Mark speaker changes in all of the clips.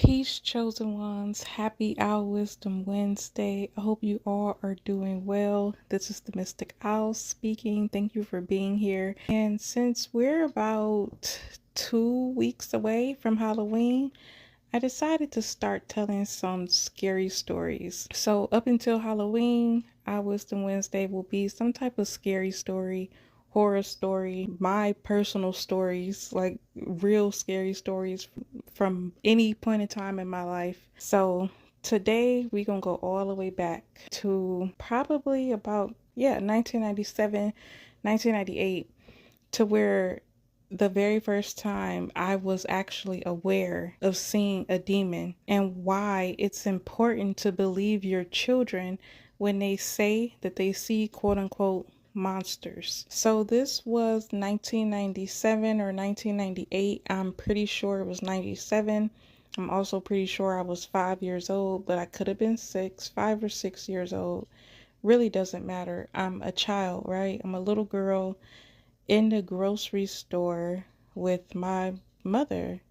Speaker 1: Peace, chosen ones. Happy Owl Wisdom Wednesday. I hope you all are doing well. This is the Mystic Owl speaking. Thank you for being here. And since we're about 2 weeks away from Halloween, I decided to start telling some scary stories. So, up until Halloween, Owl Wisdom Wednesday will be some type of scary story, horror story, my personal stories, like real scary stories from any point in time in my life. So today we're gonna go all the way back to probably about 1997, 1998, to where the very first time I was actually aware of seeing a demon, and why it's important to believe your children when they say that they see quote unquote monsters. So this was 1997 or 1998. I'm pretty sure it was 97. I'm also pretty sure I was 5 years old, but I could have been 5 or 6 years old. Really doesn't matter. I'm a child, right? I'm a little girl in the grocery store with my mother.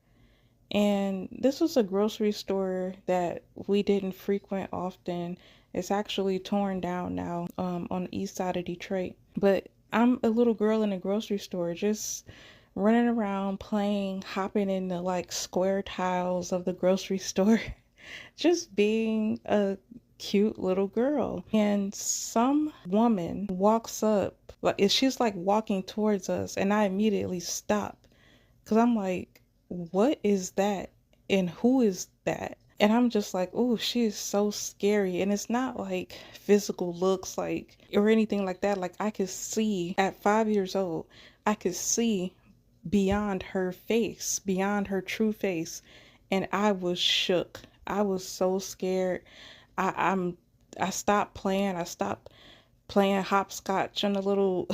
Speaker 1: And this was a grocery store that we didn't frequent often. It's actually torn down now, on the east side of Detroit. But I'm a little girl in a grocery store just running around playing, hopping in the like square tiles of the grocery store, just being a cute little girl. And some woman walks up, like she's like walking towards us, and I immediately stop because I'm like, what is that? And who is that? And I'm just like, oh, she is so scary. And it's not like physical looks like or anything like that. Like I could see at 5 years old, I could see beyond her face, beyond her true face. And I was shook. I was so scared. I, I'm I stopped playing. I stopped playing hopscotch on the little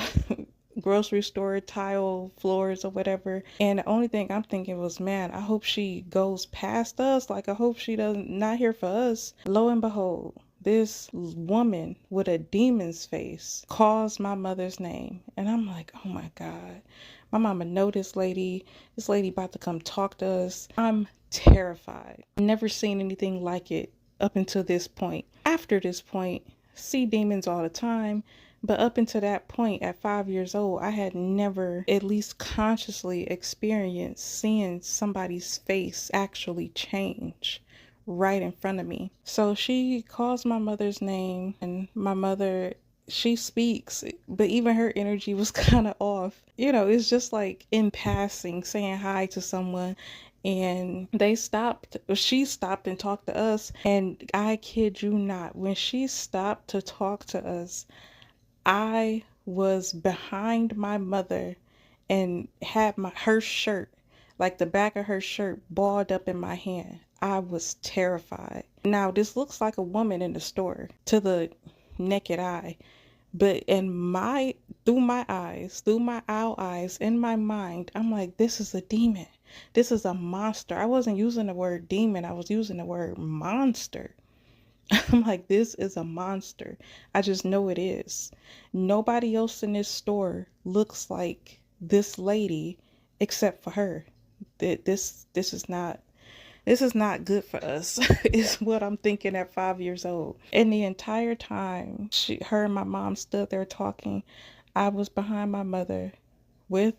Speaker 1: grocery store tile floors or whatever. And the only thing I'm thinking was, man, I hope she goes past us. Like I hope she doesn't not here for us. Lo and behold, this woman with a demon's face calls my mother's name. And I'm like, oh my God. My mama know this lady. This lady about to come talk to us. I'm terrified. Never seen anything like it up until this point. After this point, see demons all the time. But up until that point, at 5 years old, I had never, at least consciously, experienced seeing somebody's face actually change right in front of me. So she calls my mother's name, and my mother, she speaks, but even her energy was kind of off. You know, it's just like in passing, saying hi to someone. And she stopped and talked to us. And I kid you not, when she stopped to talk to us, I was behind my mother and had her shirt, like the back of her shirt, balled up in my hand. I was terrified. Now, this looks like a woman in the store to the naked eye, but through my eyes, through my owl eyes, in my mind, I'm like, this is a demon. This is a monster. I wasn't using the word demon, I was using the word monster. I'm like, this is a monster. I just know it is. Nobody else in this store looks like this lady except for her. This is not good for us. Is what I'm thinking at 5 years old. And the entire time her and my mom stood there talking, I was behind my mother with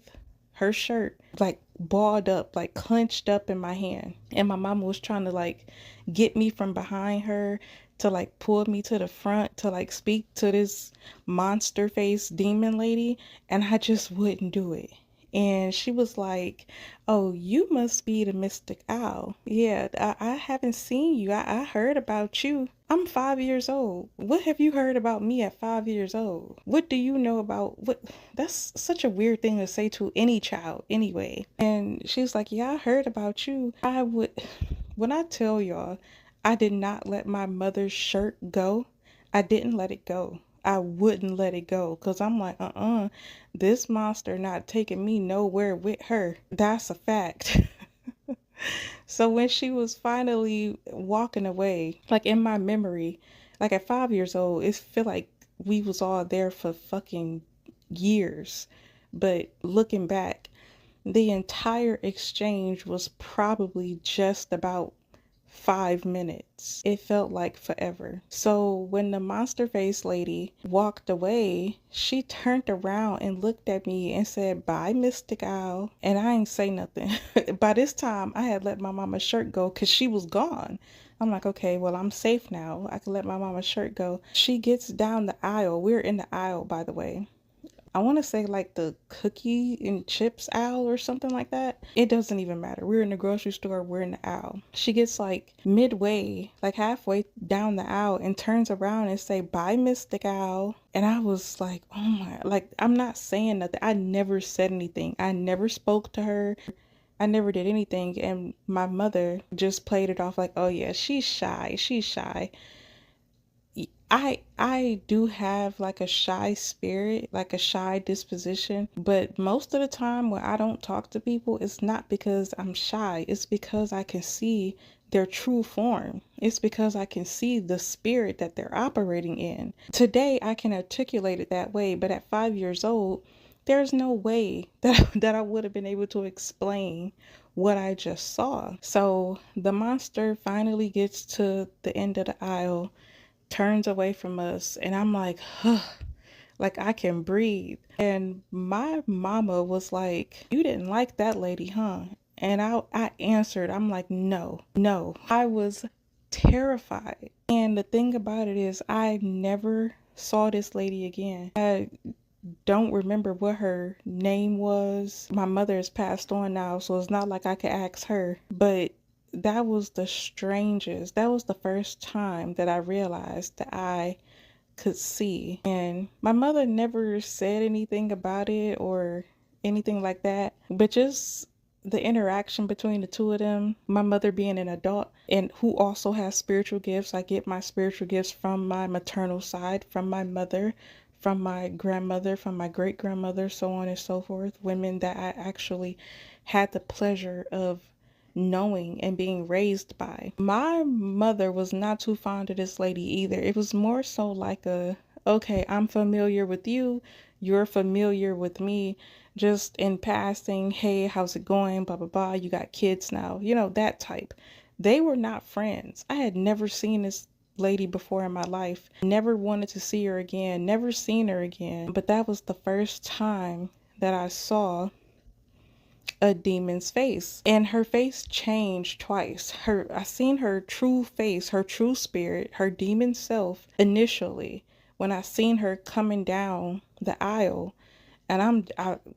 Speaker 1: her shirt like balled up, like clenched up in my hand. And my mama was trying to like get me from behind her to like pull me to the front to like speak to this monster face demon lady. And I just wouldn't do it. And she was like, oh, you must be the Mystic Owl. Yeah, I haven't seen you. I heard about you. I'm 5 years old. What have you heard about me at 5 years old? What do you know about what? That's such a weird thing to say to any child anyway. And she's like, yeah, I heard about you. When I tell y'all, I did not let my mother's shirt go. I didn't let it go. I wouldn't let it go because I'm like, this monster not taking me nowhere with her. That's a fact. So when she was finally walking away, like in my memory, like at 5 years old, it feel like we was all there for fucking years. But looking back, the entire exchange was probably just about 5 minutes. It felt like forever. So when the monster face lady walked away, she turned around and looked at me and said, "Bye, Mystic Owl." And I ain't say nothing. By this time, I had let my mama's shirt go because she was gone. I'm like, okay, well, I'm safe now. I can let my mama's shirt go. She gets down the aisle. We're in the aisle, by the way. I want to say like the cookie and chips aisle or something like that. It doesn't even matter. We're in the grocery store. We're in the aisle. She gets like midway, like halfway down the aisle and turns around and say, "Bye, Mystic Owl." And I was like, oh my, like I'm not saying nothing. I never said anything. I never spoke to her. I never did anything. And my mother just played it off like, oh yeah, she's shy. She's shy. I do have like a shy spirit, like a shy disposition, but most of the time when I don't talk to people, it's not because I'm shy. It's because I can see their true form. It's because I can see the spirit that they're operating in. Today I can articulate it that way, but at 5 years old, there's no way that I would have been able to explain what I just saw. So the monster finally gets to the end of the aisle, turns away from us, and I'm like, huh, like I can breathe. And my mama was like, "You didn't like that lady, huh?" And I answered, I'm like, no, no. I was terrified. And the thing about it is I never saw this lady again. I don't remember what her name was. My mother has passed on now, so it's not like I could ask her. But that was the strangest. That was the first time that I realized that I could see. And my mother never said anything about it or anything like that. But just the interaction between the two of them, my mother being an adult and who also has spiritual gifts. I get my spiritual gifts from my maternal side, from my mother, from my grandmother, from my great grandmother, so on and so forth. Women that I actually had the pleasure of knowing and being raised by. My mother was not too fond of this lady either. It was more so like okay, I'm familiar with you, you're familiar with me, just in passing, hey, how's it going, blah blah blah, you got kids now, that type. They were not friends. I had never seen this lady before in my life, never wanted to see her again, never seen her again. But that was the first time that I saw a demon's face, and her face changed twice. I seen her true face, her true spirit, her demon self initially when I seen her coming down the aisle. And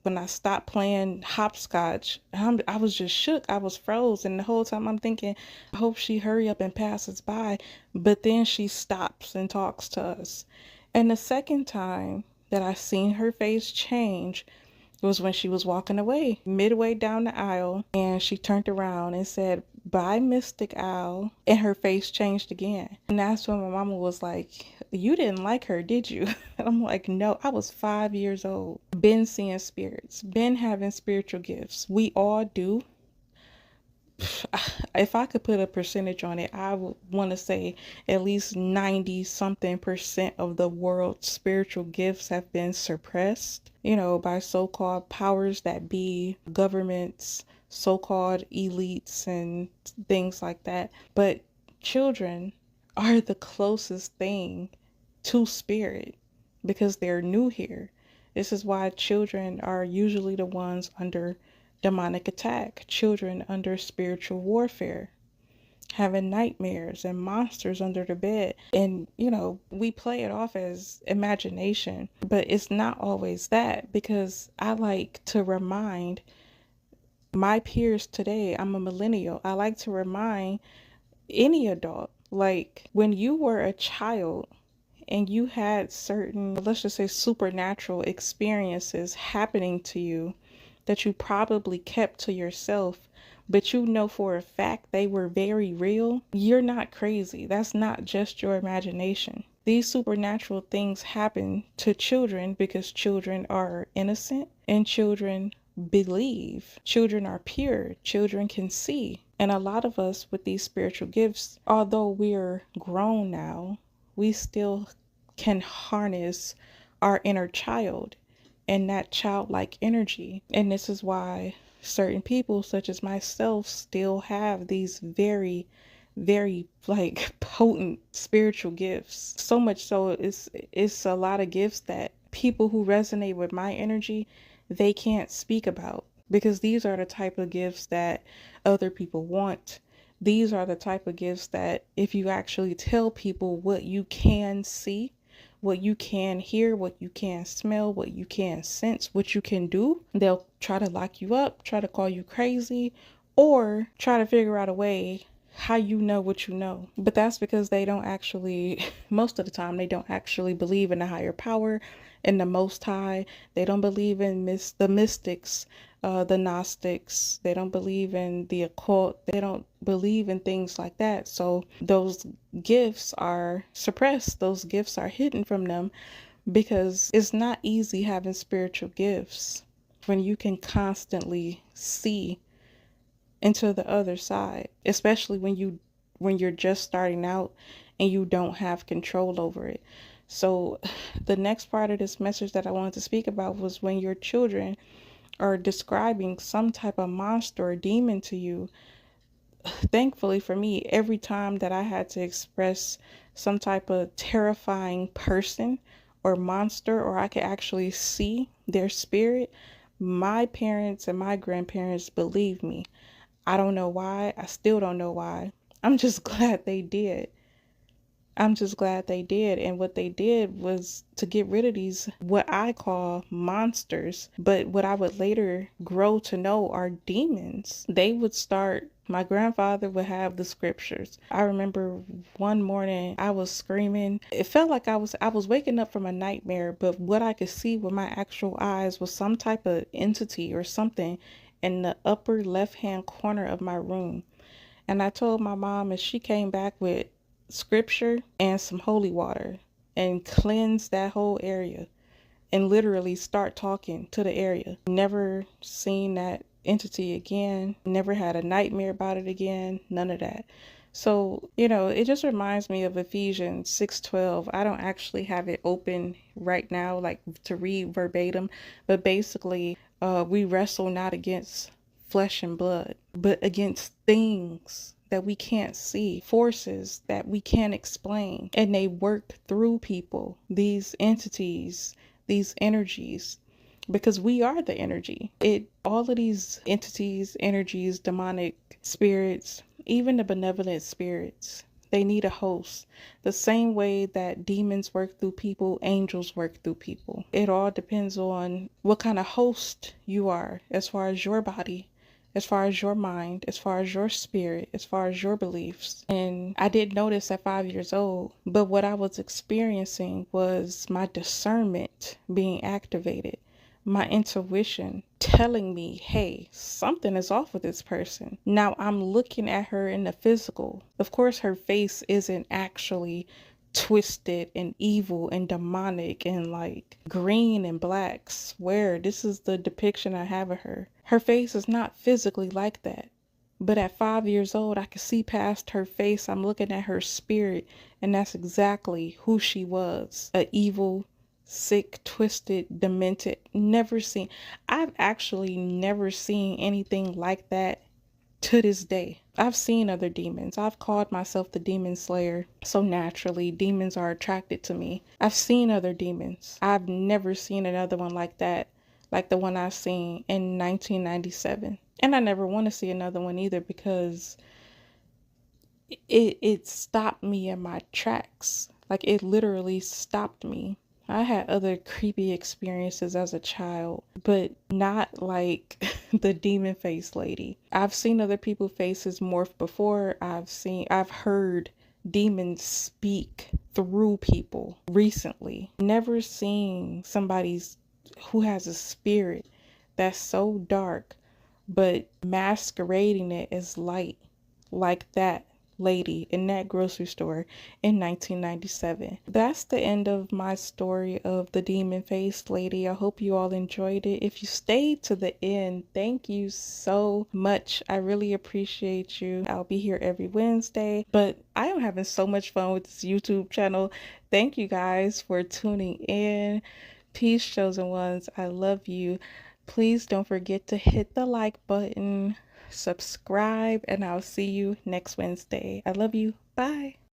Speaker 1: when I stopped playing hopscotch, I was just shook. I was froze. And the whole time I'm thinking, I hope she hurry up and passes by. But then she stops and talks to us. And the second time that I seen her face change was when she was walking away midway down the aisle, and she turned around and said, "Bye, Mystic Owl." And her face changed again. And that's when my mama was like, "You didn't like her, did you?" And I'm like, no, I was 5 years old. Been seeing spirits, been having spiritual gifts. We all do. If I could put a percentage on it, I would want to say at least 90 something percent of the world's spiritual gifts have been suppressed, by so-called powers that be, governments, so-called elites, and things like that. But children are the closest thing to spirit because they're new here. This is why children are usually the ones under demonic attack, children under spiritual warfare, having nightmares and monsters under the bed. And, we play it off as imagination, but it's not always that, because I like to remind my peers today, I'm a millennial, I like to remind any adult, like when you were a child and you had certain, let's just say, supernatural experiences happening to you that you probably kept to yourself, but you know for a fact they were very real, you're not crazy. That's not just your imagination. These supernatural things happen to children because children are innocent and children believe. Children are pure. Children can see. And a lot of us with these spiritual gifts, although we're grown now, we still can harness our inner child and that childlike energy. And this is why certain people, such as myself, still have these very, very like potent spiritual gifts. So much so it's a lot of gifts that people who resonate with my energy, they can't speak about, because these are the type of gifts that other people want. These are the type of gifts that if you actually tell people what you can see, what you can hear, what you can smell, what you can sense, what you can do, they'll try to lock you up, try to call you crazy, or try to figure out a way how you know what you know. But that's because they don't actually, most of the time, they don't actually believe in the higher power, in the Most High. They don't believe in the mystics, the Gnostics. They don't believe in the occult. They don't believe in things like that. So those gifts are suppressed. Those gifts are hidden from them, because it's not easy having spiritual gifts when you can constantly see into the other side, especially when you're just starting out and you don't have control over it. So the next part of this message that I wanted to speak about was when your children are describing some type of monster or demon to you. Thankfully for me, every time that I had to express some type of terrifying person or monster, or I could actually see their spirit, my parents and my grandparents believed me. I don't know why. I still don't know why. I'm just glad they did. I'm just glad they did. And what they did was to get rid of these, what I call monsters, but what I would later grow to know are demons. They would start, my grandfather would have the scriptures. I remember one morning I was screaming. It felt like I was waking up from a nightmare, but what I could see with my actual eyes was some type of entity or something in the upper left-hand corner of my room. And I told my mom, and she came back with scripture and some holy water and cleanse that whole area and literally start talking to the area. Never seen that entity again, never had a nightmare about it again, none of that. So, it just reminds me of Ephesians 6:12. I don't actually have it open right now, like to read verbatim, but basically, we wrestle not against flesh and blood, but against things that we can't see, forces that we can't explain. And they work through people, these entities, these energies, because we are the energy. All of these entities, energies, demonic spirits, even the benevolent spirits, they need a host. The same way that demons work through people, angels work through people. It all depends on what kind of host you are, as far as your body, as far as your mind, as far as your spirit, as far as your beliefs. And I didn't notice at 5 years old, but what I was experiencing was my discernment being activated, my intuition telling me, hey, something is off with this person. Now I'm looking at her in the physical. Of course, her face isn't actually twisted and evil and demonic and like green and black. Swear, this is the depiction I have of her. Her face is not physically like that. But at 5 years old, I could see past her face. I'm looking at her spirit, and that's exactly who she was. A evil, sick, twisted, demented. I've actually never seen anything like that to this day. I've seen other demons. I've called myself the demon slayer. So naturally, demons are attracted to me. I've seen other demons. I've never seen another one like that, like the one I've seen in 1997. And I never want to see another one either, because it stopped me in my tracks. Like, it literally stopped me. I had other creepy experiences as a child, but not like the demon face lady. I've seen other people's faces morph before. I've heard demons speak through people recently. Never seen somebody's who has a spirit that's so dark, but masquerading it as light, like that lady in that grocery store in 1997. That's the end of my story of the demon faced lady. I hope you all enjoyed it. If you stayed to the end, thank you so much. I really appreciate you. I'll be here every Wednesday, but I am having so much fun with this YouTube channel. Thank you guys for tuning in. Peace, chosen ones. I love you. Please don't forget to hit the like button, subscribe, and I'll see you next Wednesday. I love you. Bye.